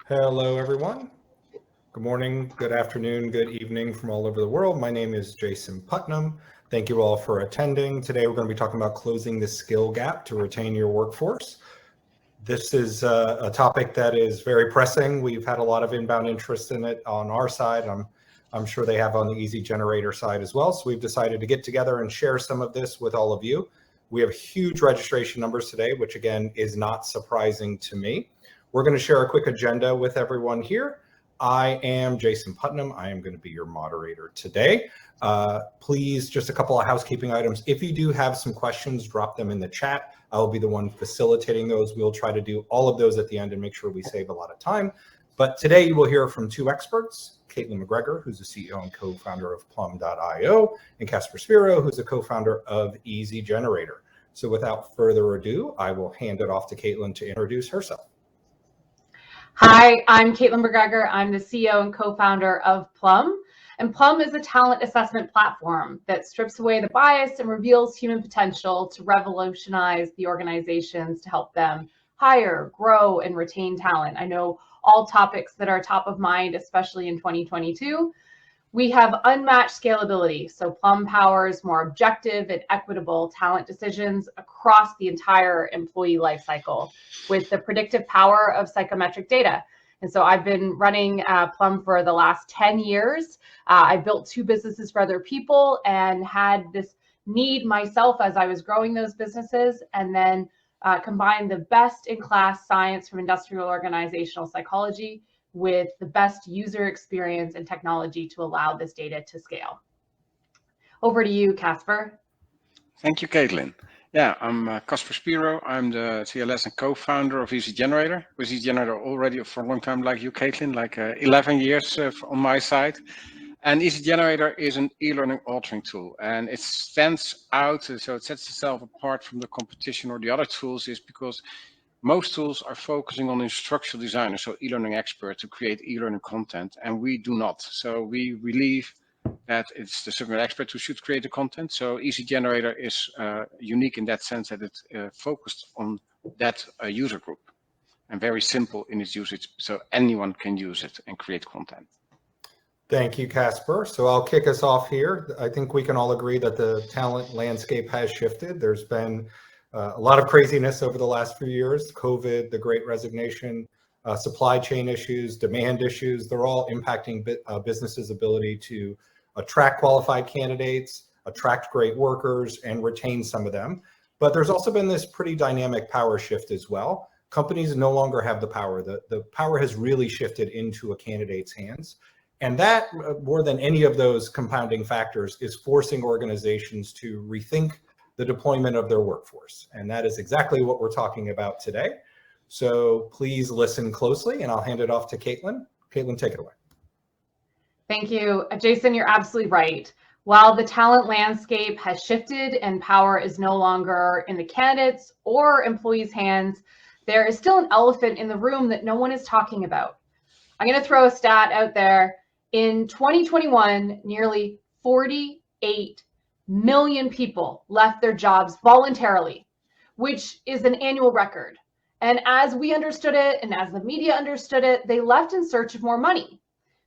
Hello, everyone. Good morning, good afternoon, good evening from all over the world. My name is Jason Putnam. Thank you all for attending. Today, we're going to be talking about closing the skill gap to retain your workforce. This is a topic that is very pressing. We've had a lot of inbound interest in it on our side. I'm sure they have on the Easygenerator side as well. So we've decided to get together and share some of this with all of you. We have huge registration numbers today, which again is not surprising to me. We're going to share a quick agenda with everyone here. I am Jason Putnam. I am going to be your moderator today. Please, just a couple of housekeeping items. If you do have some questions, drop them in the chat. I will be the one facilitating those. We'll try to do all of those at the end and make sure we save a lot of time. But today you will hear from two experts, Caitlin MacGregor, who's the CEO and co-founder of Plum.io, and Kasper Spiro, who's the co-founder of Easygenerator. So without further ado, I will hand it off to Caitlin to introduce herself. Hi, I'm Caitlin MacGregor. I'm the CEO and co-founder of Plum. And Plum is a talent assessment platform that strips away the bias and reveals human potential to revolutionize the organizations to help them hire, grow, and retain talent. I know all topics that are top of mind, especially in 2022. We have unmatched scalability, so Plum powers more objective and equitable talent decisions across the entire employee lifecycle with the predictive power of psychometric data. And so I've been running Plum for the last 10 years. I built two businesses for other people and had this need myself as I was growing those businesses, and then combined the best in class science from industrial organizational psychology with the best user experience and technology to allow this data to scale. Over to you, Kasper. Thank you, Caitlin. Yeah, I'm Kasper Spiro. I'm the TLS and co-founder of Easygenerator. With Easygenerator already for a long time, like you, Caitlin, like 11 years on my side. And Easygenerator is an e-learning authoring tool, and it stands out, so it sets itself apart from the competition or the other tools, is because most tools are focusing on instructional designers, so e-learning experts, to create e-learning content, and we do not. So we believe that it's the subject expert who should create the content. So Easygenerator is unique in that sense that it's focused on that user group and very simple in its usage, so anyone can use it and create content. Thank you, Kasper. So I'll kick us off here. I think we can all agree that the talent landscape has shifted. There's been a lot of craziness over the last few years. COVID, the Great Resignation, supply chain issues, demand issues, they're all impacting businesses' ability to attract qualified candidates, attract great workers, and retain some of them. But there's also been this pretty dynamic power shift as well. Companies no longer have the power. The power has really shifted into a candidate's hands. And that, more than any of those compounding factors, is forcing organizations to rethink the deployment of their workforce. And that is exactly what we're talking about today. So please listen closely, and I'll hand it off to Caitlin. Caitlin, take it away. Thank you. Jason, you're absolutely right. While the talent landscape has shifted and power is no longer in the candidates or employees' hands, there is still an elephant in the room that no one is talking about. I'm going to throw a stat out there. In 2021, nearly 48 million people left their jobs voluntarily, which is an annual record. And as we understood it, and as the media understood it, they left in search of more money,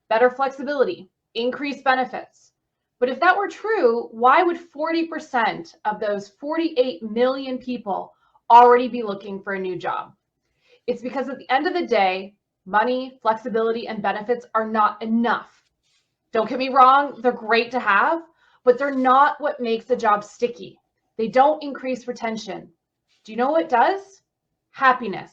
better flexibility, increased benefits. But if that were true, why would 40% of those 48 million people already be looking for a new job? It's because at the end of the day, money, flexibility, and benefits are not enough. Don't get me wrong, they're great to have, but they're not what makes a job sticky. They don't increase retention. Do you know what does? Happiness.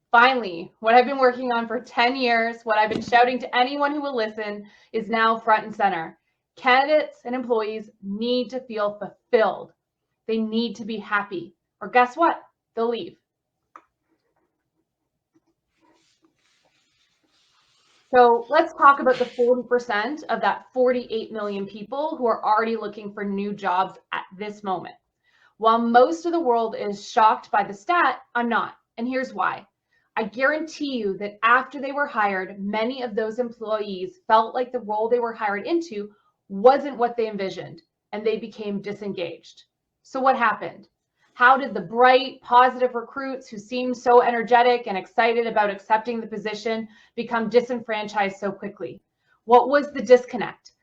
Finally, what I've been working on for 10 years, what I've been shouting to anyone who will listen, is now front and center. Candidates and employees need to feel fulfilled. They need to be happy. Or guess what? They'll leave. So let's talk about the 40% of that 48 million people who are already looking for new jobs at this moment. While most of the world is shocked by the stat, I'm not. And here's why. I guarantee you that after they were hired, many of those employees felt like the role they were hired into wasn't what they envisioned, and they became disengaged. So what happened? How did the bright, positive recruits who seemed so energetic and excited about accepting the position become disenfranchised so quickly? What was the disconnect?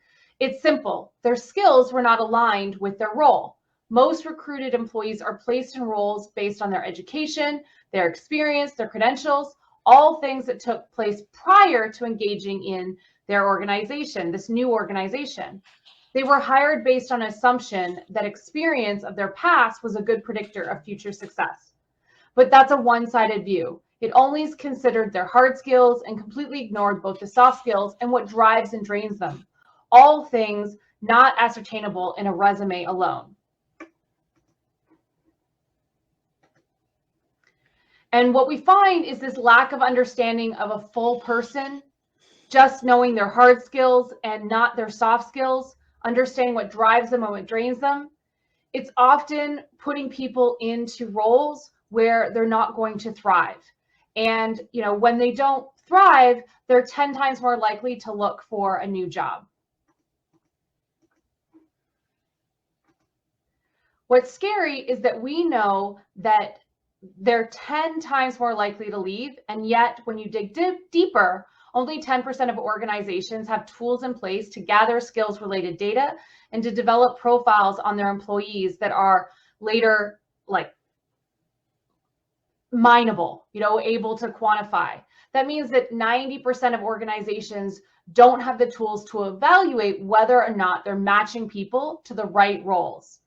It's simple. Their skills were not aligned with their role. Most recruited employees are placed in roles based on their education, their experience, their credentials, all things that took place prior to engaging in their organization, this new organization. They were hired based on assumption that experience of their past was a good predictor of future success. But that's a one-sided view. It only considered their hard skills and completely ignored both the soft skills and what drives and drains them. All things not ascertainable in a resume alone. And what we find is this lack of understanding of a full person, just knowing their hard skills and not their soft skills, understanding what drives them and what drains them. It's often putting people into roles where they're not going to thrive. And when they don't thrive, they're 10 times more likely to look for a new job. What's scary is that we know that they're 10 times more likely to leave, and yet when you dig deeper, only 10% of organizations have tools in place to gather skills-related data and to develop profiles on their employees that are later mineable, able to quantify. That means that 90% of organizations don't have the tools to evaluate whether or not they're matching people to the right roles.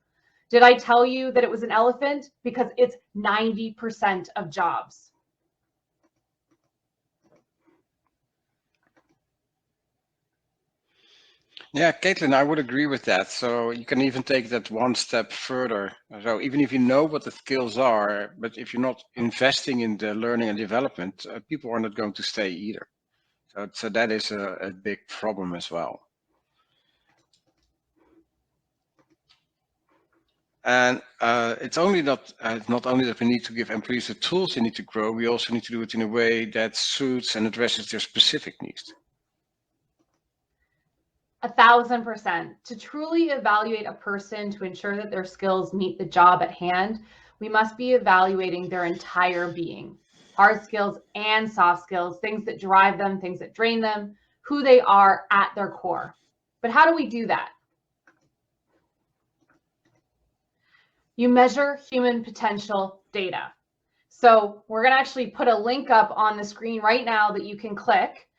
Did I tell you that it was an elephant? Because it's 90% of jobs. Yeah, Caitlin, I would agree with that. So you can even take that one step further. So even if you know what the skills are, but if you're not investing in the learning and development, people are not going to stay either. So that is a big problem as well. And it's not only that we need to give employees the tools they need to grow, we also need to do it in a way that suits and addresses their specific needs. 1,000%. To truly evaluate a person to ensure that their skills meet the job at hand, we must be evaluating their entire being. Hard skills and soft skills, things that drive them, things that drain them, who they are at their core. But how do we do that? You measure human potential data. So we're going to actually put a link up on the screen right now that you can click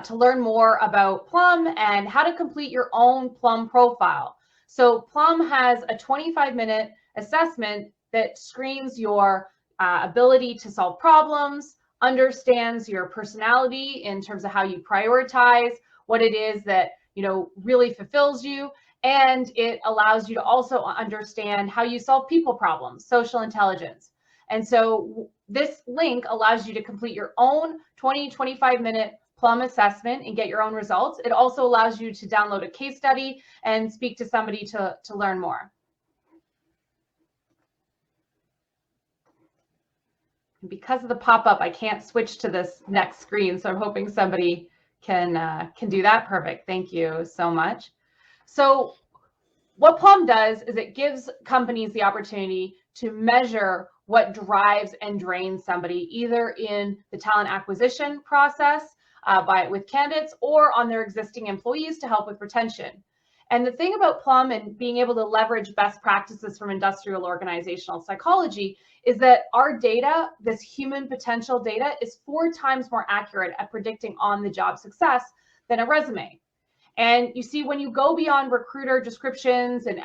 to learn more about Plum and how to complete your own Plum profile. So Plum has a 25-minute assessment that screens your ability to solve problems, understands your personality in terms of how you prioritize, what it is that really fulfills you, and it allows you to also understand how you solve people problems, social intelligence. And so this link allows you to complete your own 25-minute Plum assessment and get your own results. It also allows you to download a case study and speak to somebody to learn more. And because of the pop-up, I can't switch to this next screen, so I'm hoping somebody can do that. Perfect. Thank you so much. So what Plum does is it gives companies the opportunity to measure what drives and drains somebody, either in the talent acquisition process with candidates or on their existing employees to help with retention. And the thing about Plum and being able to leverage best practices from industrial organizational psychology is that our data, this human potential data, is 4 times more accurate at predicting on-the-job success than a resume. And you see, when you go beyond recruiter descriptions and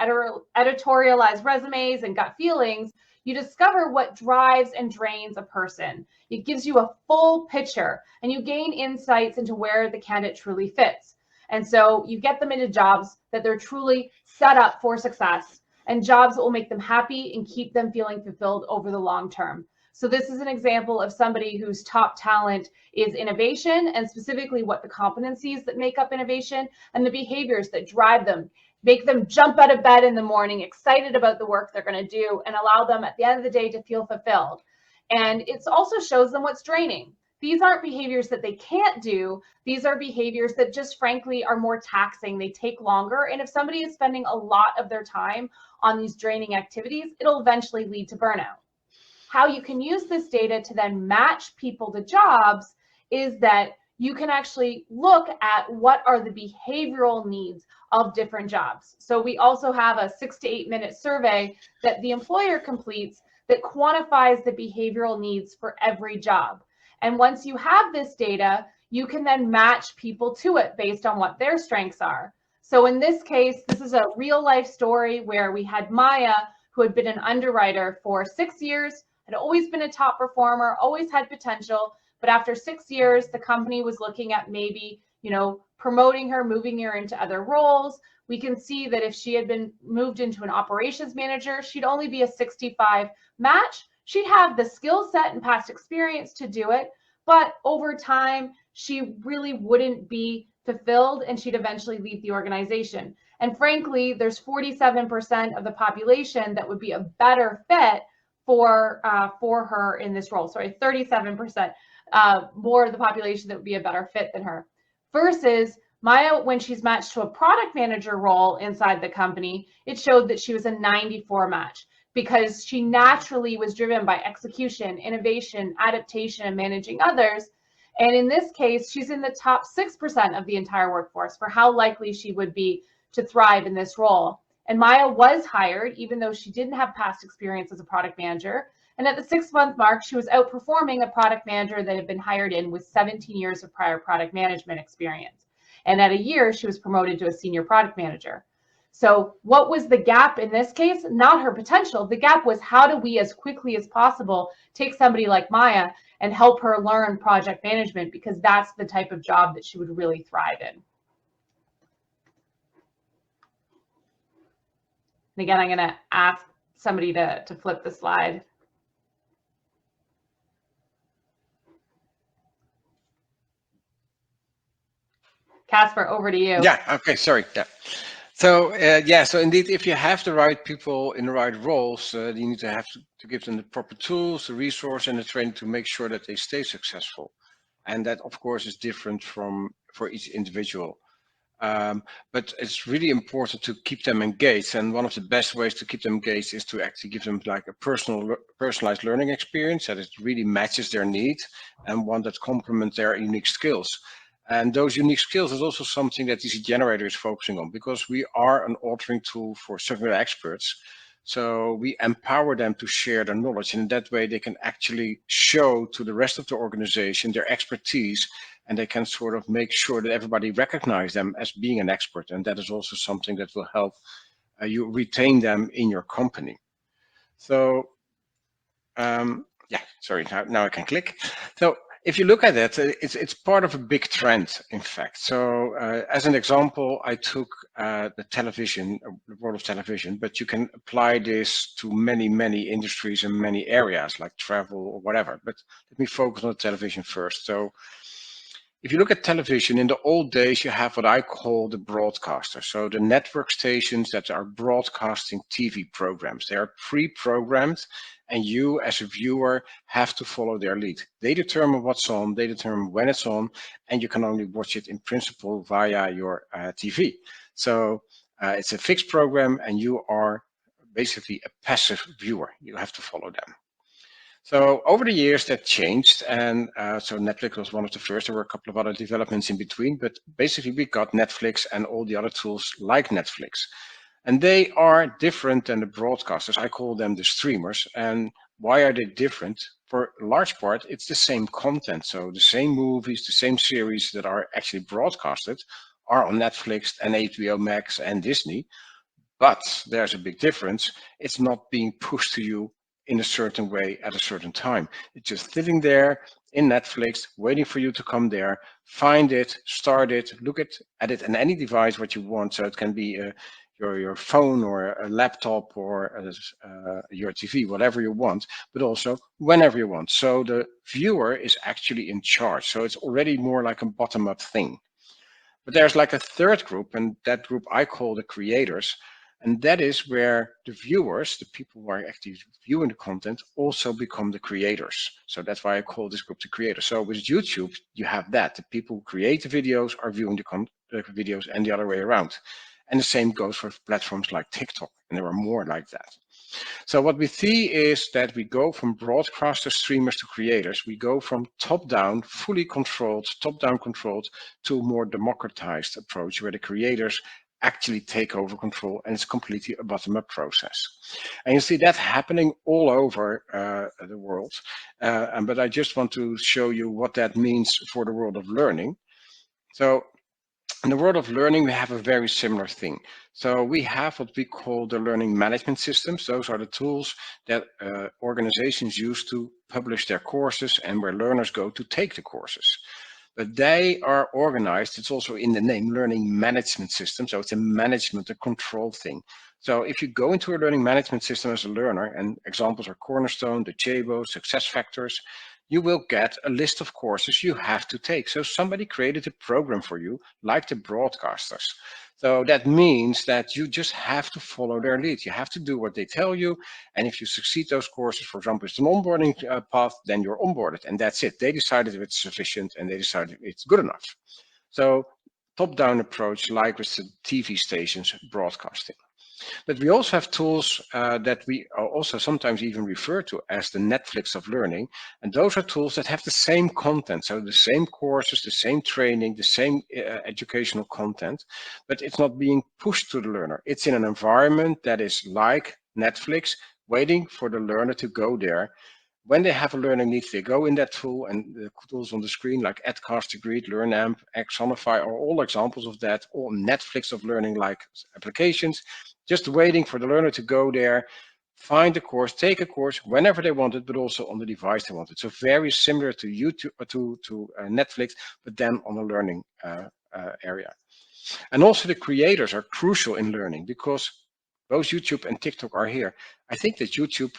editorialized resumes and gut feelings, you discover what drives and drains a person. It gives you a full picture and you gain insights into where the candidate truly fits. And so you get them into jobs that they're truly set up for success and jobs that will make them happy and keep them feeling fulfilled over the long term. So this is an example of somebody whose top talent is innovation, and specifically what the competencies that make up innovation and the behaviors that drive them, make them jump out of bed in the morning, excited about the work they're going to do, and allow them at the end of the day to feel fulfilled. And it also shows them what's draining. these aren't behaviors that they can't do. These are behaviors that just frankly are more taxing. They take longer. And if somebody is spending a lot of their time on these draining activities, it'll eventually lead to burnout. How you can use this data to then match people to jobs is that you can actually look at what are the behavioral needs of different jobs. So we also have a 6 to 8 minute survey that the employer completes that quantifies the behavioral needs for every job. And once you have this data, you can then match people to it based on what their strengths are. So in this case, this is a real life story where we had Maya, who had been an underwriter for 6 years, had always been a top performer, always had potential. But after 6 years, the company was looking at maybe, promoting her, moving her into other roles. We can see that if she had been moved into an operations manager, she'd only be a 65 match. She'd have the skill set and past experience to do it, but over time, she really wouldn't be fulfilled and she'd eventually leave the organization. And frankly, there's 47% of the population that would be a better fit for her in this role. Sorry, 37% more of the population that would be a better fit than her. Versus Maya, when she's matched to a product manager role inside the company, it showed that she was a 94 match because she naturally was driven by execution, innovation, adaptation, and managing others. And in this case, she's in the top 6% of the entire workforce for how likely she would be to thrive in this role. And Maya was hired, even though she didn't have past experience as a product manager. And at the 6-month mark, she was outperforming a product manager that had been hired in with 17 years of prior product management experience. And at a year, she was promoted to a senior product manager. So what was the gap in this case? Not her potential. The gap was how do we, as quickly as possible, take somebody like Maya and help her learn project management, because that's the type of job that she would really thrive in. And again, I'm going to ask somebody to flip the slide. Kasper, over to you. Yeah, okay, sorry. Yeah. So, so indeed, if you have the right people in the right roles, you need to have to give them the proper tools, the resource, and the training to make sure that they stay successful. And that, of course, is different for each individual. But it's really important to keep them engaged. And one of the best ways to keep them engaged is to actually give them like a personalized learning experience that it really matches their needs and one that complements their unique skills. And those unique skills is also something that Easygenerator is focusing on, because we are an authoring tool for subject matter experts. So we empower them to share their knowledge, and in that way they can actually show to the rest of the organization their expertise, and they can sort of make sure that everybody recognizes them as being an expert. And that is also something that will help you retain them in your company. So sorry, now I can click. So if you look at it, it's part of a big trend, in fact. So as an example, I took the television, the world of television, but you can apply this to many, many industries and many areas like travel or whatever. But let me focus on the television first. So if you look at television, in the old days, you have what I call the broadcasters. So the network stations that are broadcasting TV programs. They are pre-programmed, and you as a viewer have to follow their lead. They determine what's on, they determine when it's on, and you can only watch it in principle via your TV. So it's a fixed program, and you are basically a passive viewer. You have to follow them. So over the years that changed, and so Netflix was one of the first. There were a couple of other developments in between, but basically we got Netflix and all the other tools like Netflix. And they are different than the broadcasters. I call them the streamers. And why are they different? For a large part, it's the same content. So the same movies, the same series that are actually broadcasted are on Netflix and HBO Max and Disney. But there's a big difference. It's not being pushed to you in a certain way at a certain time. It's just sitting there in Netflix, waiting for you to come there, find it, start it, look at it on any device what you want. So it can be your phone or a laptop or your TV, whatever you want, but also whenever you want. So the viewer is actually in charge. So it's already more like a bottom-up thing. But there's like a third group, and that group I call the creators. And that is where the viewers, the people who are actually viewing the content, also become the creators. So that's why I call this group the creators. So with YouTube, you have that. The people who create the videos are viewing the videos and the other way around. And the same goes for platforms like TikTok. And there are more like that. So what we see is that we go from broadcasters, streamers to creators. We go from top-down, fully controlled, top-down controlled, to a more democratized approach where the creators actually take over control and it's completely a bottom-up process. And you see that happening all over the world. But I just want to show you what that means for the world of learning. So in the world of learning, we have a very similar thing. So we have what we call the learning management systems. Those are the tools that organizations use to publish their courses and where learners go to take the courses. But they are organized, it's also in the name, learning management system. So it's a management, a control thing. So if you go into a learning management system as a learner, and examples are Cornerstone, Docebo, SuccessFactors, you will get a list of courses you have to take. So somebody created a program for you, like the broadcasters. So that means that you just have to follow their lead. You have to do what they tell you. And if you succeed those courses, for example, it's an onboarding path, then you're onboarded. And that's it. They decided if it's sufficient and they decided it's good enough. So top-down approach, like with the TV stations broadcasting. But we also have tools that we also sometimes even refer to as the Netflix of learning. And those are tools that have the same content. So the same courses, the same training, the same educational content, but it's not being pushed to the learner. It's in an environment that is like Netflix, waiting for the learner to go there. When they have a learning need, they go in that tool, and the tools on the screen like Edcast, Agreed, LearnAmp, Axonify are all examples of that, all Netflix of learning like applications, just waiting for the learner to go there, find a course, take a course whenever they want it, but also on the device they want it. So very similar to YouTube, to Netflix, but then on a learning area. And also the creators are crucial in learning because both YouTube and TikTok are here. I think that YouTube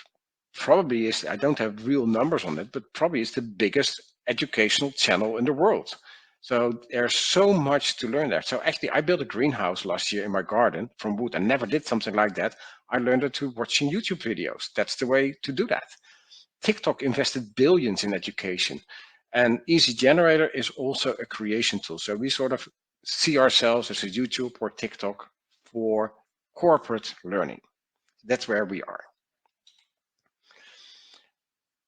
probably is, I don't have real numbers on it, but probably is the biggest educational channel in the world. So there's so much to learn there. So actually, I built a greenhouse last year in my garden from wood. I never did something like that. I learned it through watching YouTube videos. That's the way to do that. TikTok invested billions in education. And Easygenerator is also a creation tool. So we sort of see ourselves as a YouTube or TikTok for corporate learning. That's where we are.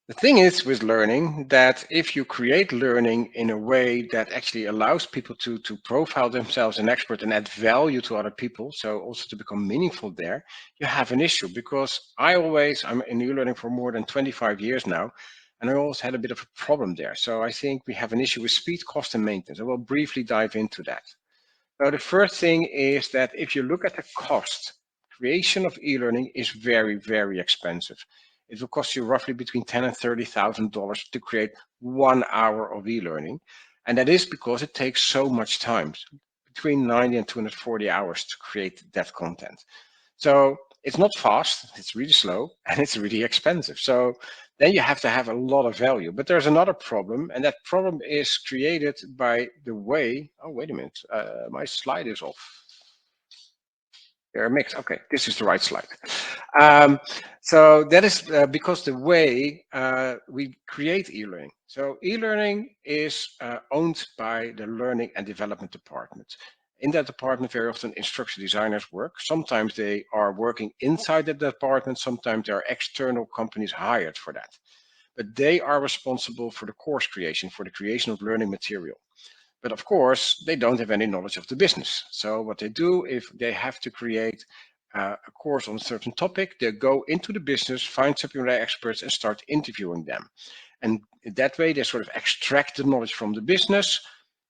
The thing is with learning that if you create learning in a way that actually allows people to profile themselves an expert and add value to other people, so also to become meaningful there, you have an issue. Because I'm in e-learning for more than 25 years now, and I always had a bit of a problem there. So I think we have an issue with speed, cost, and maintenance. I will briefly dive into that. So the first thing is that if you look at the cost, creation of e-learning is very, very expensive. It will cost you roughly between $10,000 and $30,000 to create 1 hour of e-learning. And that is because it takes so much time, between 90 and 240 hours to create that content. So it's not fast, it's really slow, and it's really expensive. So then you have to have a lot of value. But there's another problem, and that problem is created by the way, oh, wait a minute, my slide is off. They're mixed. Okay, this is the right slide. So that is because the way we create e-learning. So e-learning is owned by the learning and development department. In that department, very often instructional designers work. Sometimes they are working inside the department. Sometimes there are external companies hired for that. But they are responsible for the course creation, for the creation of learning material. But of course, they don't have any knowledge of the business. So what they do, if they have to create a course on a certain topic, they go into the business, find subject matter experts, and start interviewing them. And that way, they sort of extract the knowledge from the business,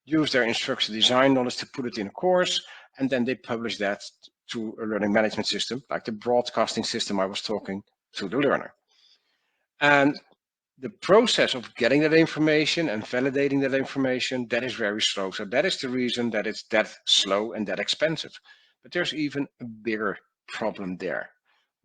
use their instructional design knowledge to put it in a course, and then they publish that to a learning management system, like the broadcasting system I was talking to the learner. And the process of getting that information and validating that information, that is very slow. So that is the reason that it's that slow and that expensive. But there's even a bigger problem there.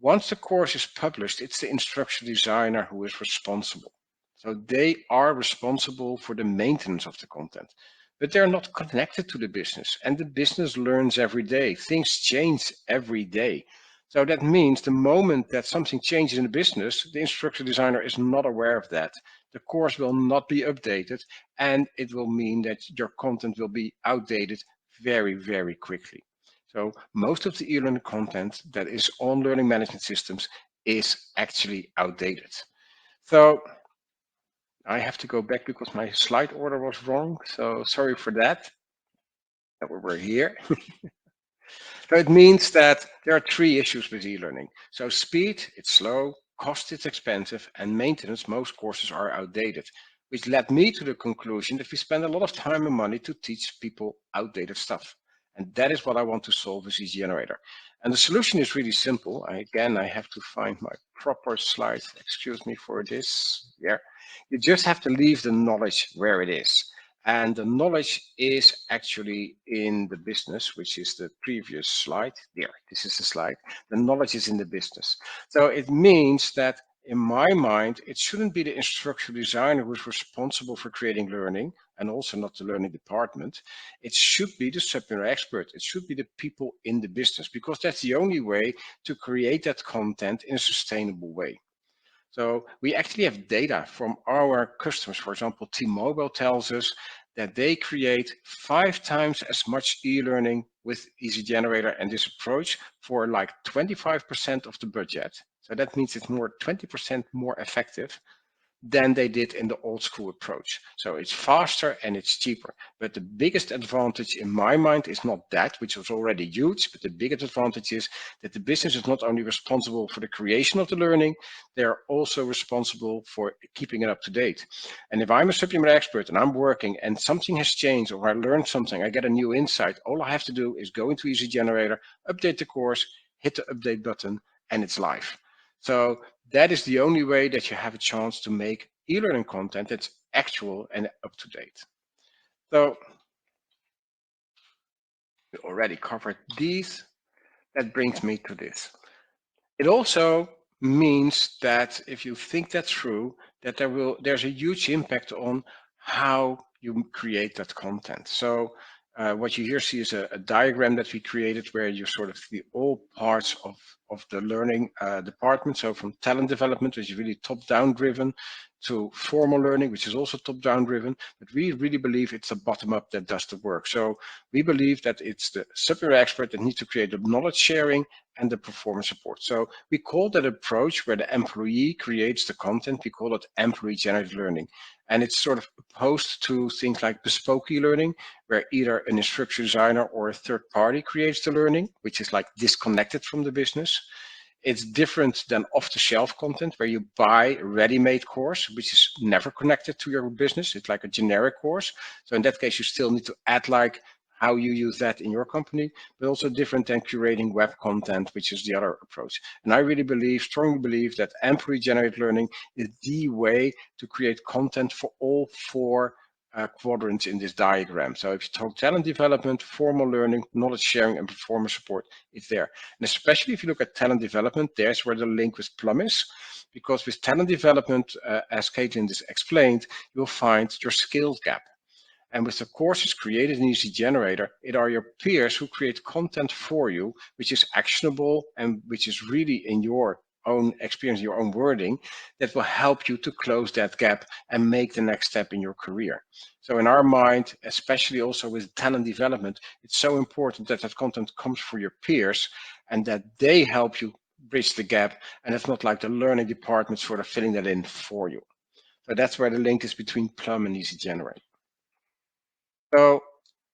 Once the course is published, it's the instructional designer who is responsible. So they are responsible for the maintenance of the content. but they're not connected to the business, and the business learns every day. Things change every day. So that means the moment that something changes in the business, the infrastructure designer is not aware of that. The course will not be updated, and it will mean that your content will be outdated very, very quickly. So most of the e-learning content that is on learning management systems is actually outdated. So I have to go back because my slide order was wrong. So sorry for that. We're here. So it means that there are three issues with e-learning. So speed, it's slow, cost, it's expensive, and maintenance, most courses are outdated, which led me to the conclusion that we spend a lot of time and money to teach people outdated stuff. And that is what I want to solve with Easygenerator. And the solution is really simple. Again, I have to find my proper slide. Excuse me for this. Yeah. You just have to leave the knowledge where it is. And the knowledge is actually in the business, which is the previous slide. There, this is the slide. The knowledge is in the business. So it means that in my mind, it shouldn't be the instructional designer who's responsible for creating learning, and also not the learning department. It should be the subject matter expert. It should be the people in the business, because that's the only way to create that content in a sustainable way. So we actually have data from our customers. For example, T-Mobile tells us that they create 5 times as much e-learning with Easygenerator and this approach for like 25% of the budget. So that means it's more 20% more effective than they did in the old school approach. So it's faster and it's cheaper. But the biggest advantage in my mind is not that, which was already huge, but the biggest advantage is that the business is not only responsible for the creation of the learning, they're also responsible for keeping it up to date. And if I'm a subject matter expert and I'm working and something has changed, or I learned something, I get a new insight, all I have to do is go into Easygenerator, update the course, hit the update button, and it's live. So that is the only way that you have a chance to make e-learning content that's actual and up to date. So we already covered these. That brings me to this. It also means that if you think that through, that there's a huge impact on how you create that content. So what you here see is a diagram that we created where you sort of see all parts of the learning department. So from talent development, which is really top-down driven, to formal learning, which is also top-down driven. But we really believe it's a bottom-up that does the work. So we believe that it's the subject matter expert that needs to create the knowledge sharing and the performance support. So we call that approach where the employee creates the content, we call it employee-generated learning. And it's sort of opposed to things like bespoke e-learning, where either an instructor designer or a third party creates the learning, which is like disconnected from the business. It's different than off-the-shelf content where you buy a ready-made course, which is never connected to your business. It's like a generic course. So in that case, you still need to add like how you use that in your company, but also different than curating web content, which is the other approach. And I really strongly believe that employee-generated learning is the way to create content for all 4 quadrants in this diagram. So if you talk talent development, formal learning, knowledge sharing, and performance support, it's there. And especially if you look at talent development, there's where the link with Plum is, because with talent development, as Caitlin just explained, you'll find your skills gap. And with the courses created in Easygenerator, it are your peers who create content for you, which is actionable and which is really in your own experience, your own wording, that will help you to close that gap and make the next step in your career. So in our mind, especially also with talent development, it's so important that that content comes from your peers and that they help you bridge the gap. And it's not like the learning department sort of filling that in for you. So that's where the link is between Plum and Easygenerator. So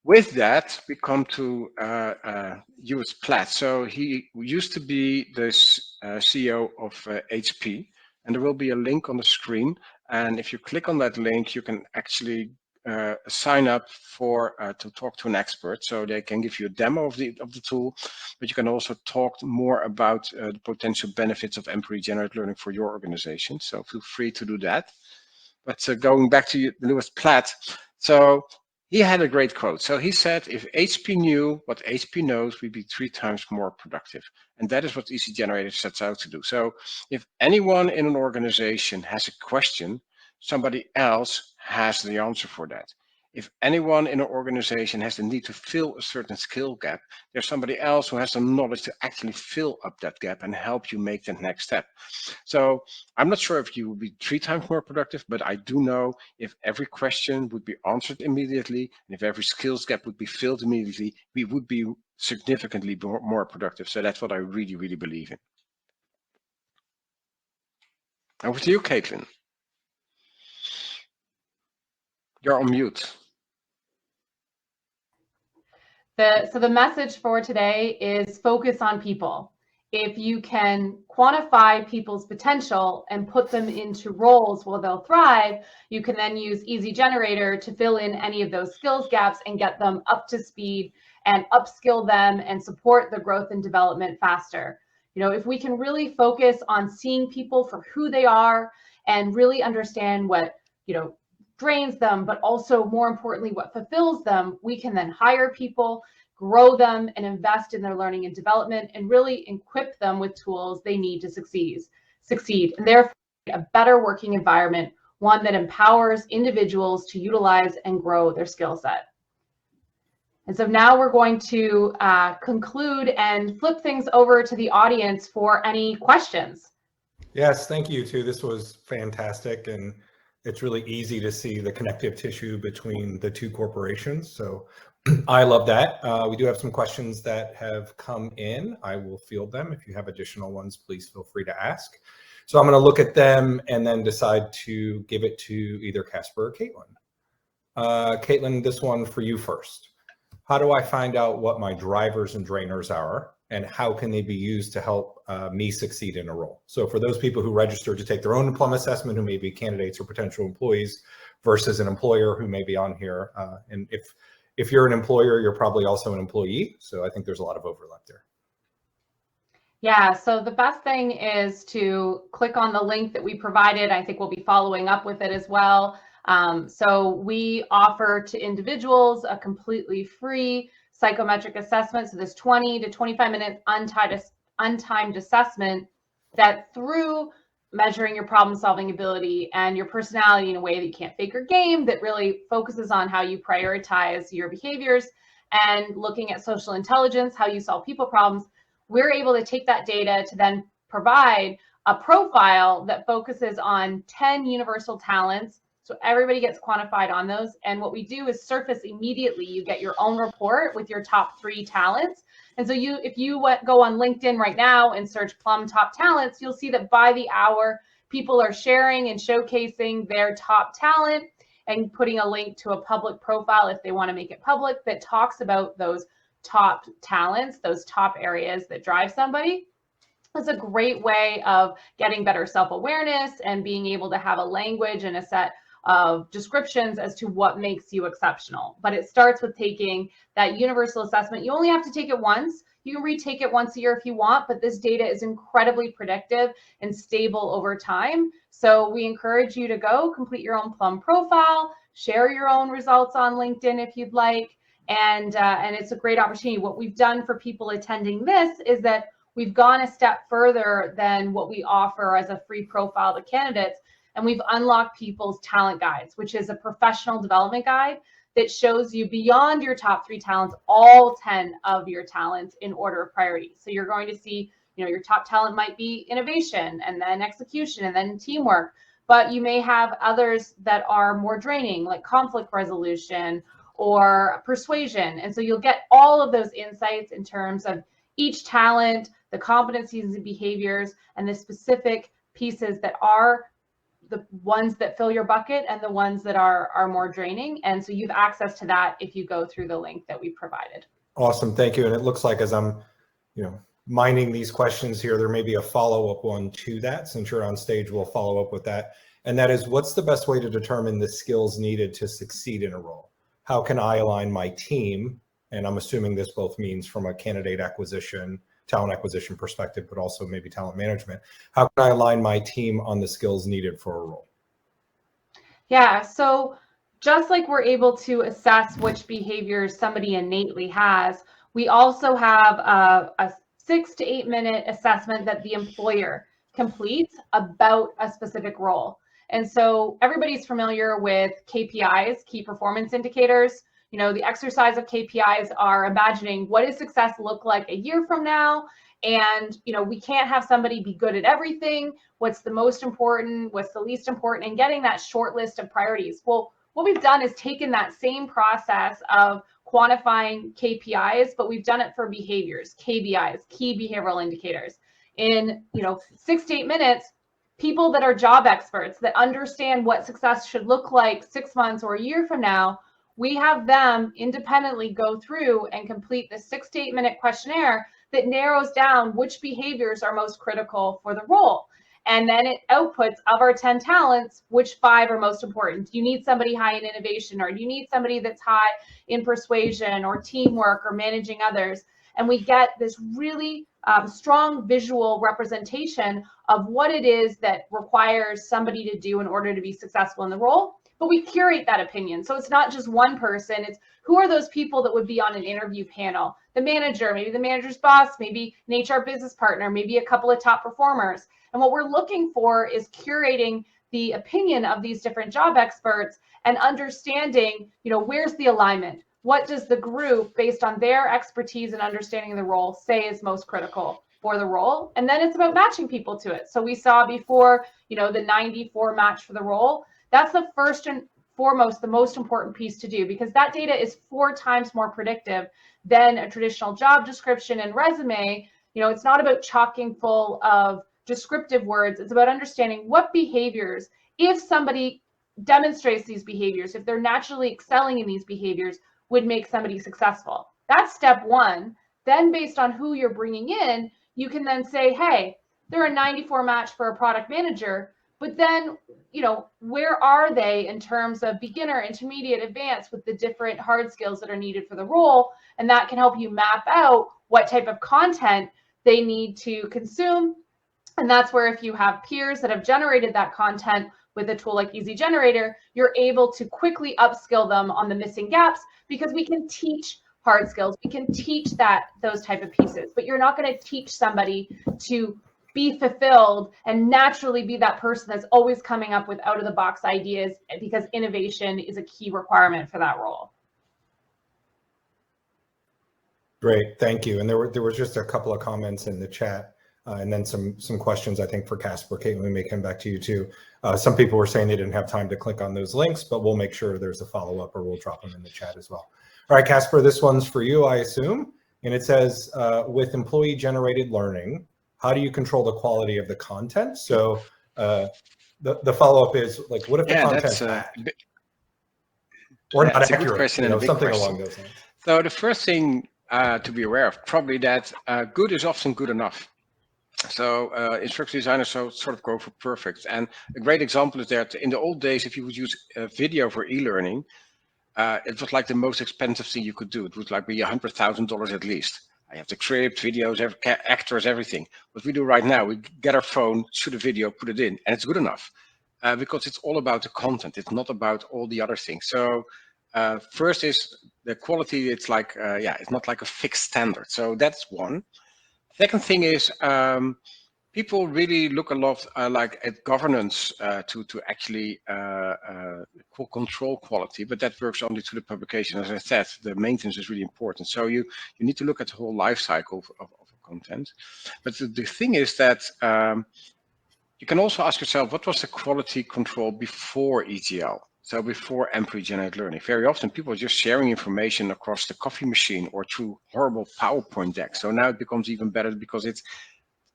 with that, we come to US Platt. So he used to be the CEO of HP, and there will be a link on the screen. And if you click on that link, you can actually sign up for to talk to an expert. So they can give you a demo of the tool, but you can also talk more about the potential benefits of employee-generated learning for your organization. So feel free to do that. But going back to Lewis Platt, so he had a great quote. So he said, if HP knew what HP knows, we'd be 3 times more productive. And that is what Easygenerator sets out to do. So if anyone in an organization has a question, somebody else has the answer for that. if anyone in an organization has the need to fill a certain skill gap, there's somebody else who has the knowledge to actually fill up that gap and help you make that next step. So I'm not sure if you would be 3 times more productive, but I do know if every question would be answered immediately, and if every skills gap would be filled immediately, we would be significantly more productive. So that's what I really, really believe in. Over to you, Caitlin. You're on mute. So the message for today is focus on people. If you can quantify people's potential and put them into roles where they'll thrive, you can then use Easygenerator to fill in any of those skills gaps and get them up to speed and upskill them and support the growth and development faster. You know, if we can really focus on seeing people for who they are and really understand what, you know, drains them, but also more importantly, what fulfills them, we can then hire people, grow them, and invest in their learning and development, and really equip them with tools they need to succeed, and therefore a better working environment, one that empowers individuals to utilize and grow their skill set. And so now we're going to conclude and flip things over to the audience for any questions. Yes, thank you too. This was fantastic, and it's really easy to see the connective tissue between the two corporations. So I love that. We do have some questions that have come in. I will field them. If you have additional ones, please feel free to ask. So I'm going to look at them and then decide to give it to either Kasper or Caitlin. Caitlin, this one for you first. How do I find out what my drivers and drainers are, and how can they be used to help me succeed in a role? So for those people who register to take their own Plum assessment, who may be candidates or potential employees, versus an employer who may be on here. And if you're an employer, you're probably also an employee. So I think there's a lot of overlap there. Yeah, so the best thing is to click on the link that we provided. I think we'll be following up with it as well. So we offer to individuals a completely free psychometric assessment. So this 20 to 25 minute untimed assessment that, through measuring your problem solving ability and your personality in a way that you can't fake or game, that really focuses on how you prioritize your behaviors and looking at social intelligence, how you solve people problems, we're able to take that data to then provide a profile that focuses on 10 universal talents. So everybody gets quantified on those. And what we do is surface immediately. You get your own report with your top 3 talents. And so if you go on LinkedIn right now and search Plum top talents, you'll see that by the hour, people are sharing and showcasing their top talent and putting a link to a public profile if they want to make it public that talks about those top talents, those top areas that drive somebody. It's a great way of getting better self-awareness and being able to have a language and a set of descriptions as to what makes you exceptional. But it starts with taking that universal assessment. You only have to take it once. You can retake it once a year if you want, but this data is incredibly predictive and stable over time. So we encourage you to go complete your own Plum profile, share your own results on LinkedIn if you'd like, and it's a great opportunity. What we've done for people attending this is that we've gone a step further than what we offer as a free profile to candidates. And we've unlocked people's talent guides, which is a professional development guide that shows you beyond your top 3 talents, all 10 of your talents in order of priority. So you're going to see, your top talent might be innovation, and then execution, and then teamwork. But you may have others that are more draining, like conflict resolution or persuasion. And so you'll get all of those insights in terms of each talent, the competencies and behaviors, and the specific pieces that are the ones that fill your bucket and the ones that are more draining. And so you've access to that if you go through the link that we provided. Awesome, thank you. And it looks like as I'm, mining these questions here, there may be a follow-up one to that. Since you're on stage, we'll follow up with that. And that is, what's the best way to determine the skills needed to succeed in a role? How can I align my team? And I'm assuming this both means from a candidate acquisition, talent acquisition perspective, but also maybe talent management. How can I align my team on the skills needed for a role? Yeah, so just like we're able to assess which behaviors somebody innately has, we also have a 6 to 8 minute assessment that the employer completes about a specific role. And so everybody's familiar with KPIs, key performance indicators. You know, the exercise of KPIs are imagining what does success look like a year from now? And, you know, we can't have somebody be good at everything. What's the most important? What's the least important? And getting that short list of priorities. Well, what we've done is taken that same process of quantifying KPIs, but we've done it for behaviors, KBIs, key behavioral indicators. In, you know, 6 to 8 minutes, people that are job experts that understand what success should look like 6 months or a year from now, we have them independently go through and complete the 6 to 8 minute questionnaire that narrows down which behaviors are most critical for the role. And then it outputs of our 10 talents, which 5 are most important. Do you need somebody high in innovation, or do you need somebody that's high in persuasion or teamwork or managing others? And we get this really strong visual representation of what it is that requires somebody to do in order to be successful in the role. But we curate that opinion. So it's not just one person, it's who are those people that would be on an interview panel? The manager, maybe the manager's boss, maybe an HR business partner, maybe a couple of top performers. And what we're looking for is curating the opinion of these different job experts and understanding, you know, where's the alignment? What does the group, based on their expertise and understanding of the role, say is most critical for the role? And then it's about matching people to it. So we saw before, you know, the 94 match for the role. That's the first and foremost, the most important piece to do, because that data is 4 times more predictive than a traditional job description and resume. You know, it's not about chock-full full of descriptive words. It's about understanding what behaviors, if somebody demonstrates these behaviors, if they're naturally excelling in these behaviors, would make somebody successful. That's step 1. Then based on who you're bringing in, you can then say, hey, they're a 94 match for a product manager, but then, you know, where are they in terms of beginner, intermediate, advanced with the different hard skills that are needed for the role? And that can help you map out what type of content they need to consume. And that's where, if you have peers that have generated that content with a tool like Easygenerator, you're able to quickly upskill them on the missing gaps, because we can teach hard skills. We can teach those type of pieces, but you're not going to teach somebody to be fulfilled and naturally be that person that's always coming up with out of the box ideas, because innovation is a key requirement for that role. Great, thank you. And there was just a couple of comments in the chat. And then some questions, I think, for Kasper. Caitlin, we may come back to you too. Some people were saying they didn't have time to click on those links, but we'll make sure there's a follow-up, or we'll drop them in the chat as well. All right, Kasper, this one's for you, I assume. And it says, with employee-generated learning, how do you control the quality of the content? So the follow-up is, like, what if the content's bad? Or not accurate, a good question, you know, and a big something question along those lines. So the first thing to be aware of, probably that good is often good enough. So instructional designers sort of go for perfect. And a great example is that in the old days, if you would use video for e-learning, it was like the most expensive thing you could do. It would like be $100,000 at least. I have the script, videos, actors, everything. What we do right now, we get our phone, shoot a video, put it in, and it's good enough. Because it's all about the content. It's not about all the other things. So first is the quality. It's like, it's not like a fixed standard. So that's one. Second thing is people really look a lot like at governance to actually control quality, but that works only to the publication. As I said, the maintenance is really important. So you need to look at the whole life cycle of content. But the thing is that you can also ask yourself, what was the quality control before ETL? So before employee-generated learning. Very often people are just sharing information across the coffee machine or through horrible PowerPoint decks. So now it becomes even better because it's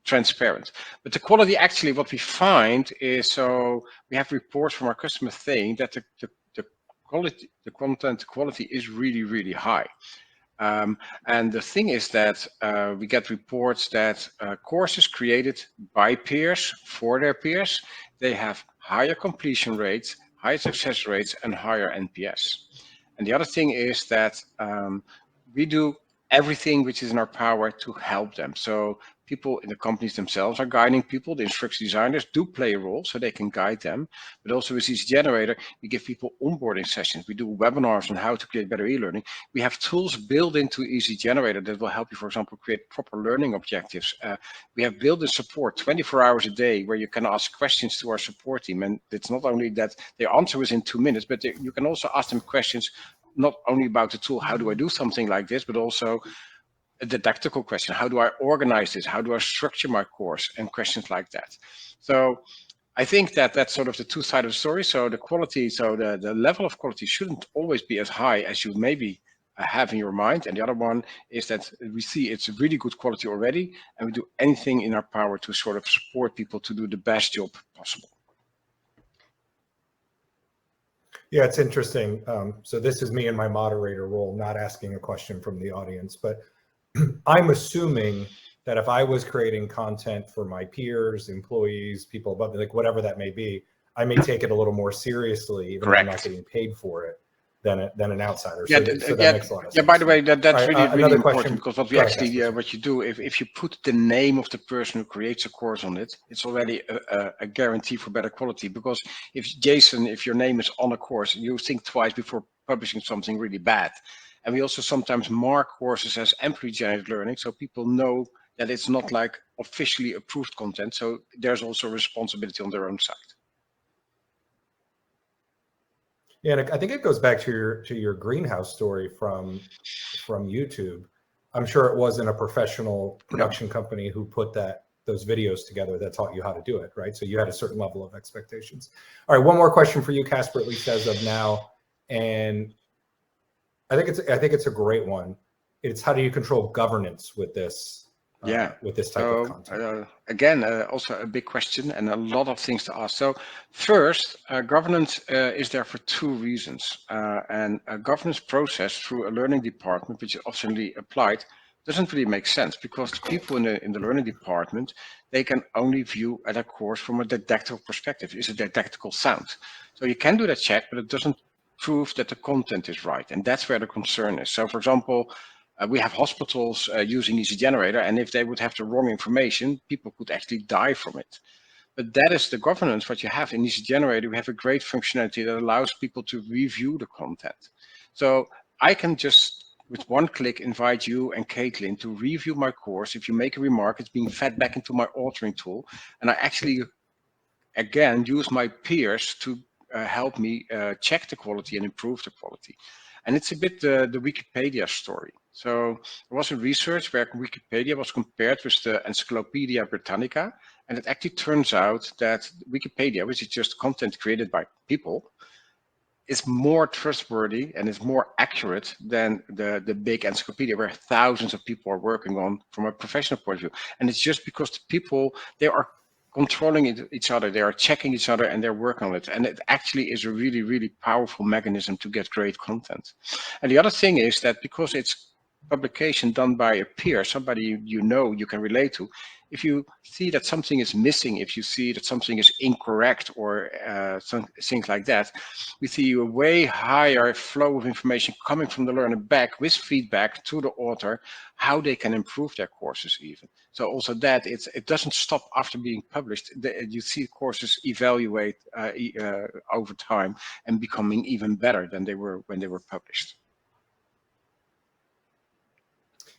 transparent. But the quality, actually, what we find is, so we have reports from our customers saying that the quality, the content quality is really, really high. And the thing is that we get reports that courses created by peers for their peers, they have higher completion rates, higher success rates, and higher NPS. And the other thing is that we do everything which is in our power to help them. So People in the companies themselves are guiding people. The instruction designers do play a role, so they can guide them. But also with Easygenerator, we give people onboarding sessions. We do webinars on how to create better e-learning. We have tools built into Easygenerator that will help you, for example, create proper learning objectives. We have built in support 24 hours a day where you can ask questions to our support team. And it's not only that they answer within 2 minutes, but you can also ask them questions not only about the tool, how do I do something like this, but also the tactical question, how do I organize this? How do I structure my course? And questions like that. So I think that that's sort of the two sides of the story. So the quality, so the level of quality shouldn't always be as high as you maybe have in your mind. And the other one is that we see it's really good quality already, and we do anything in our power to sort of support people to do the best job possible. Yeah, it's interesting. So this is me in my moderator role, not asking a question from the audience, but I'm assuming that if I was creating content for my peers, employees, people above me, like whatever that may be, I may take it a little more seriously, even though I'm not getting paid for it, than an outsider. Yeah, so that makes a lot of sense. Yeah, by the way, that's right, really important question. because what we actually, what you do, if you put the name of the person who creates a course on it, it's already a guarantee for better quality. Because if Jason, if your name is on a course, you think twice before publishing something really bad. And we also sometimes mark courses as employee-generated learning, so people know that it's not like officially approved content. So there's also a responsibility on their own side. Yeah, and I think it goes back to your greenhouse story from YouTube. I'm sure it wasn't a professional production company who put those videos together that taught you how to do it, right? So you had a certain level of expectations. All right, one more question for you, Kasper, at least as of now, and I think it's a great one. It's how do you control governance with this? With this type of content. Again, also a big question and a lot of things to ask. So first, governance is there for two reasons. And a governance process through a learning department, which is often applied, doesn't really make sense because the people in the learning department, they can only view at a course from a didactical perspective. Is it didactical sound? So you can do that check, but it doesn't prove that the content is right. And that's where the concern is. So for example, we have hospitals using Easygenerator, and if they would have the wrong information, people could actually die from it. But that is the governance what you have in Easygenerator. We have a great functionality that allows people to review the content. So I can just, with one click, invite you and Caitlin to review my course. If you make a remark, it's being fed back into my authoring tool. And I actually, again, use my peers to help me check the quality and improve the quality. And it's a bit the Wikipedia story. So there was a research where Wikipedia was compared with the Encyclopedia Britannica, and it actually turns out that Wikipedia, which is just content created by people, is more trustworthy and is more accurate than the big encyclopedia where thousands of people are working on from a professional point of view. And it's just because the people, they are controlling each other, they are checking each other, and they're working on it. And it actually is a really, really powerful mechanism to get great content. And the other thing is that because it's publication done by a peer, somebody you know you can relate to, if you see that something is missing, if you see that something is incorrect or things like that, we see a way higher flow of information coming from the learner back with feedback to the author, how they can improve their courses even. So also that it doesn't stop after being published. You see courses evaluate over time and becoming even better than they were when they were published.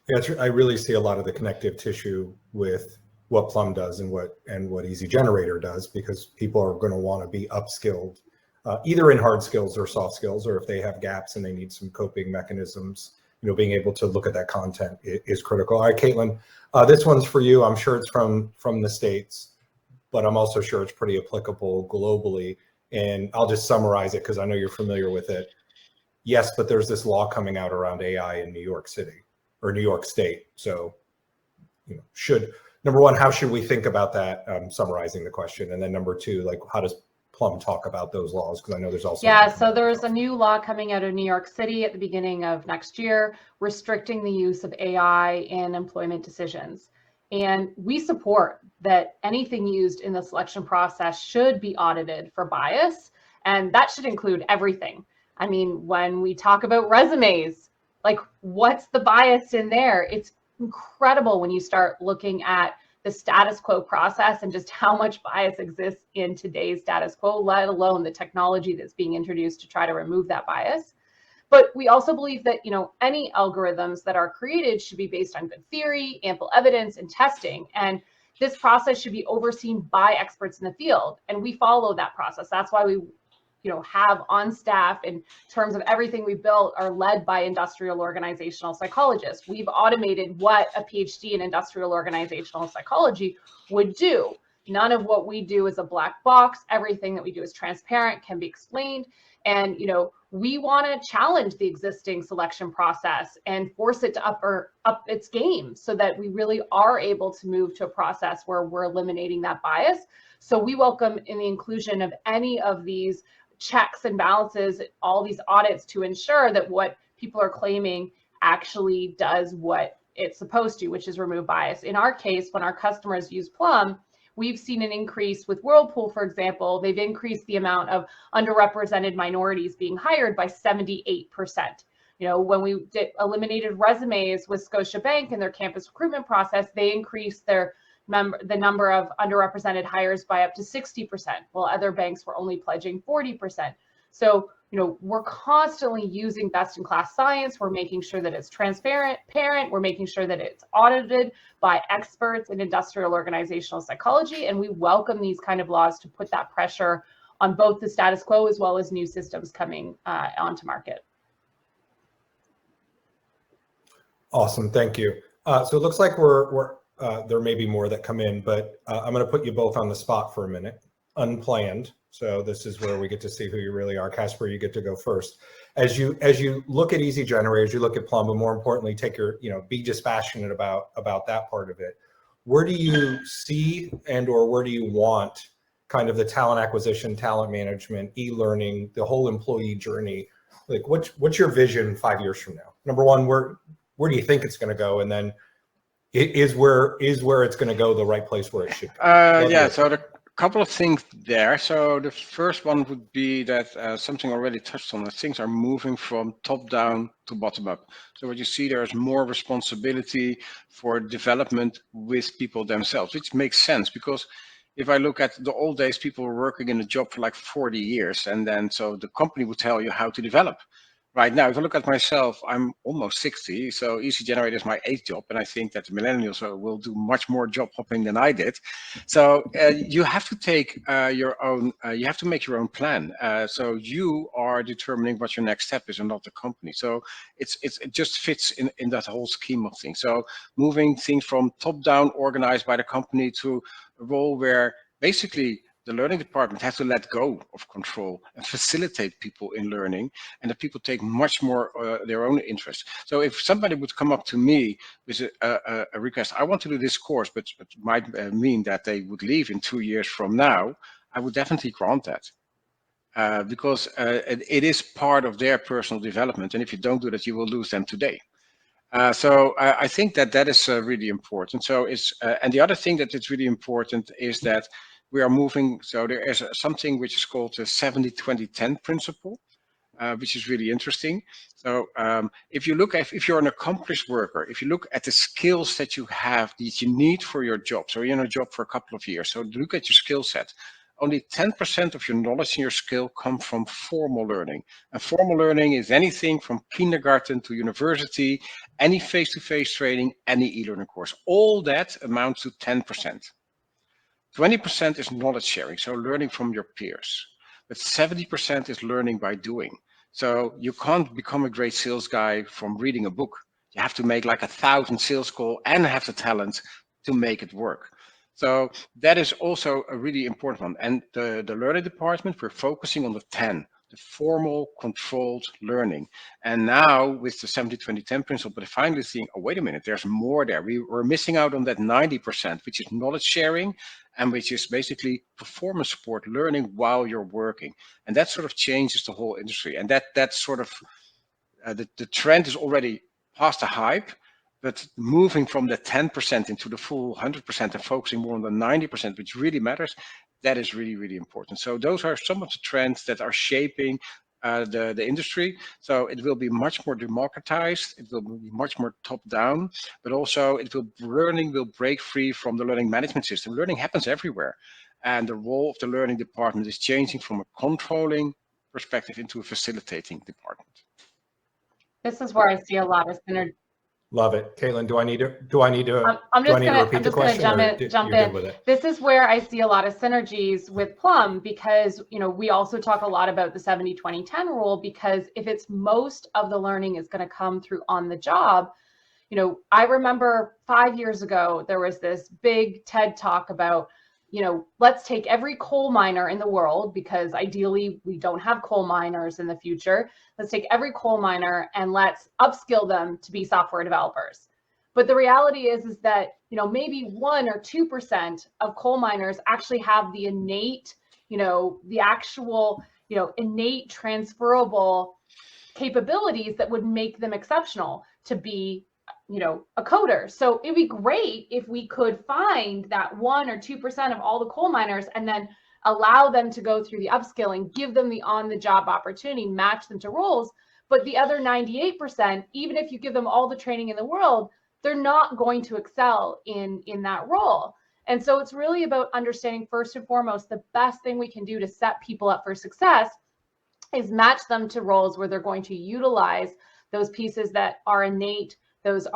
Yeah, I really see a lot of the connective tissue with what Plum does and what Easygenerator does, because people are going to want to be upskilled, either in hard skills or soft skills, or if they have gaps and they need some coping mechanisms, being able to look at that content is critical. All right, Caitlin, this one's for you. I'm sure it's from the States, but I'm also sure it's pretty applicable globally. And I'll just summarize it because I know you're familiar with it. Yes, but there's this law coming out around AI in New York City or New York State. So, number one, how should we think about that? Summarizing the question. And then number two, like, how does Plum talk about those laws? Because I know there's also— Yeah, so there's a new law coming out of New York City at the beginning of next year, restricting the use of AI in employment decisions. And we support that anything used in the selection process should be audited for bias. And that should include everything. I mean, when we talk about resumes, like, what's the bias in there? It's incredible when you start looking at the status quo process and just how much bias exists in today's status quo, let alone the technology that's being introduced to try to remove that bias. But we also believe that, any algorithms that are created should be based on good theory, ample evidence, and testing. And this process should be overseen by experts in the field. And we follow that process. That's why we, have on staff, in terms of everything we built, are led by industrial organizational psychologists. We've automated what a PhD in industrial organizational psychology would do. None of what we do is a black box. Everything that we do is transparent, can be explained. And, we want to challenge the existing selection process and force it to up its game so that we really are able to move to a process where we're eliminating that bias. So we welcome in the inclusion of any of these checks and balances, all these audits, to ensure that what people are claiming actually does what it's supposed to, which is remove bias. In our case, when our customers use Plum, we've seen an increase with Whirlpool, for example. They've increased the amount of underrepresented minorities being hired by 78%. When we eliminated resumes with Scotiabank in their campus recruitment process, they increased the number of underrepresented hires by up to 60%, while other banks were only pledging 40%. So, we're constantly using best-in-class science. We're making sure that it's transparent. We're making sure that it's audited by experts in industrial organizational psychology. And we welcome these kind of laws to put that pressure on both the status quo as well as new systems coming onto market. Awesome, thank you. So it looks like we're there may be more that come in, but I'm going to put you both on the spot for a minute, unplanned. So this is where we get to see who you really are. Kasper, you get to go first. As you look at Easygenerator, as you look at Plum, but more importantly, take your, be dispassionate about that part of it. Where do you see or where do you want kind of the talent acquisition, talent management, e-learning, the whole employee journey? Like, what's your vision 5 years from now? Number one, where do you think it's going to go? And then is where it's going to go the right place where it should go? So the couple of things there. So the first one would be that something already touched on, that things are moving from top down to bottom up. So what you see, there's more responsibility for development with people themselves, which makes sense, because if I look at the old days, people were working in a job for like 40 years, and then so the company would tell you how to develop. Right now, if I look at myself, I'm almost 60, so Easygenerator is my 8th job, and I think that the millennials will do much more job hopping than I did. So you have to take you have to make your own plan. So you are determining what your next step is, and not the company. So it just fits in that whole scheme of things. So moving things from top down, organized by the company, to a role where basically the learning department has to let go of control and facilitate people in learning, and that people take much more their own interest. So if somebody would come up to me with a request, I want to do this course, but it might mean that they would leave in 2 years from now, I would definitely grant that. Because it is part of their personal development, and if you don't do that, you will lose them today. So I think that is really important. So and the other thing that is really important is that we are moving. So there is something which is called the 70-20-10 principle, which is really interesting. So if you're an accomplished worker, if you look at the skills that you have, that you need for your job, so you're in a job for a couple of years, so look at your skill set. Only 10% of your knowledge and your skill come from formal learning. And formal learning is anything from kindergarten to university, any face-to-face training, any e-learning course. All that amounts to 10%. 20% is knowledge sharing, so learning from your peers. But 70% is learning by doing. So you can't become a great sales guy from reading a book. You have to make like 1,000 sales calls and have the talent to make it work. So that is also a really important one. And the learning department, we're focusing on the 10, the formal controlled learning. And now with the 70-20-10 principle, but finally seeing, oh, wait a minute, there's more there. We're missing out on that 90%, which is knowledge sharing, and which is basically performance support learning while you're working. And that sort of changes the whole industry. And that's sort of, the trend is already past the hype, but moving from the 10% into the full 100% and focusing more on the 90%, which really matters, that is really, really important. So those are some of the trends that are shaping the industry. So it will be much more democratized. It will be much more top down, but also learning will break free from the learning management system. Learning happens everywhere. And the role of the learning department is changing from a controlling perspective into a facilitating department. This is where I see a lot of synergy. Love it. Caitlin, do I need to repeat the question, or you're good with it? This is where I see a lot of synergies with Plum, because, you know, we also talk a lot about the 70-20-10 rule, because if it's most of the learning is going to come through on the job, you know, I remember 5 years ago, there was this big TED talk about, you know, let's take every coal miner in the world, because ideally we don't have coal miners in the future. Let's take every coal miner and let's upskill them to be software developers. But the reality is that, you know, maybe 1 or 2% of coal miners actually have the innate, you know, the actual, you know, innate transferable capabilities that would make them exceptional to be, you know, a coder. So it'd be great if we could find that 1 or 2% of all the coal miners and then allow them to go through the upskilling, give them the on-the-job opportunity, match them to roles. But the other 98%, even if you give them all the training in the world, they're not going to excel in that role. And so it's really about understanding, first and foremost, the best thing we can do to set people up for success is match them to roles where they're going to utilize those pieces that are innate, those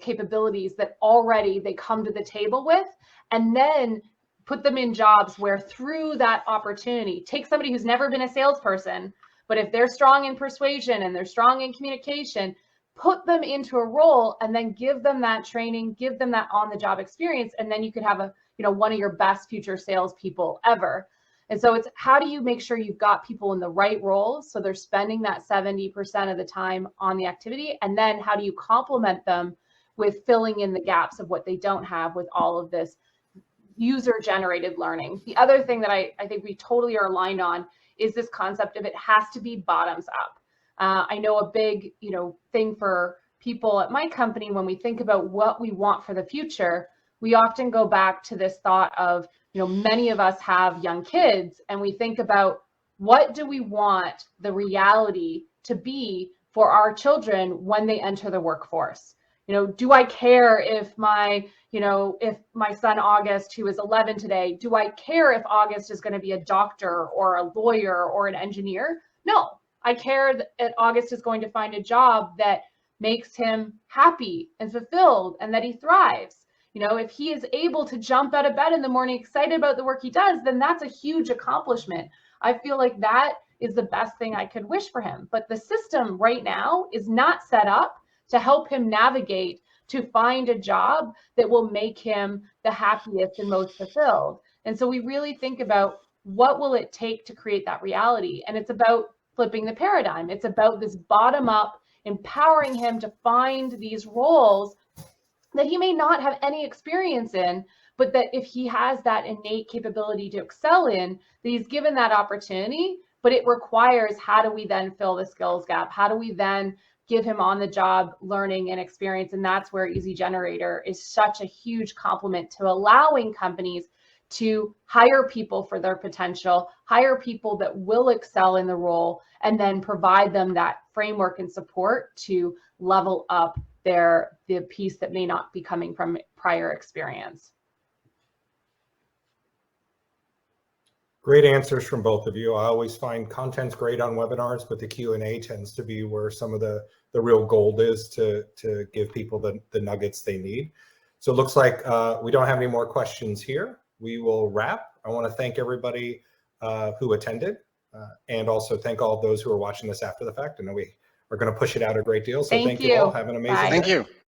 capabilities that already they come to the table with, and then put them in jobs where through that opportunity, take somebody who's never been a salesperson, but if they're strong in persuasion and they're strong in communication, put them into a role and then give them that training, give them that on-the-job experience, and then you could have one of your best future salespeople ever. And so it's, how do you make sure you've got people in the right roles so they're spending that 70% of the time on the activity, and then how do you complement them with filling in the gaps of what they don't have with all of this user-generated learning. The other thing that I think we totally are aligned on is this concept of it has to be bottoms up. I know a big, you know, thing for people at my company, when we think about what we want for the future, we often go back to this thought of, you know, many of us have young kids, and we think about what do we want the reality to be for our children when they enter the workforce. You know, do I care if my son August, who is 11 today, do I care if August is going to be a doctor or a lawyer or an engineer? No, I care that August is going to find a job that makes him happy and fulfilled and that he thrives. You know, if he is able to jump out of bed in the morning excited about the work he does, then that's a huge accomplishment. I feel like that is the best thing I could wish for him. But the system right now is not set up to help him navigate to find a job that will make him the happiest and most fulfilled. And so we really think about what will it take to create that reality. And it's about flipping the paradigm. It's about this bottom up, empowering him to find these roles that he may not have any experience in, but that if he has that innate capability to excel in, that he's given that opportunity. But it requires, how do we then fill the skills gap? How do we then give him on the job learning and experience? And that's where Easygenerator is such a huge complement to allowing companies to hire people for their potential, hire people that will excel in the role, and then provide them that framework and support to level up the piece that may not be coming from prior experience. Great answers from both of you. I always find content's great on webinars, but the Q&A tends to be where some of the real gold is to give people the nuggets they need. So it looks like we don't have any more questions here. We will wrap. I want to thank everybody who attended, and also thank all of those who are watching this after the fact. I know we are going to push it out a great deal. So thank you all. Have an amazing day. Thank you.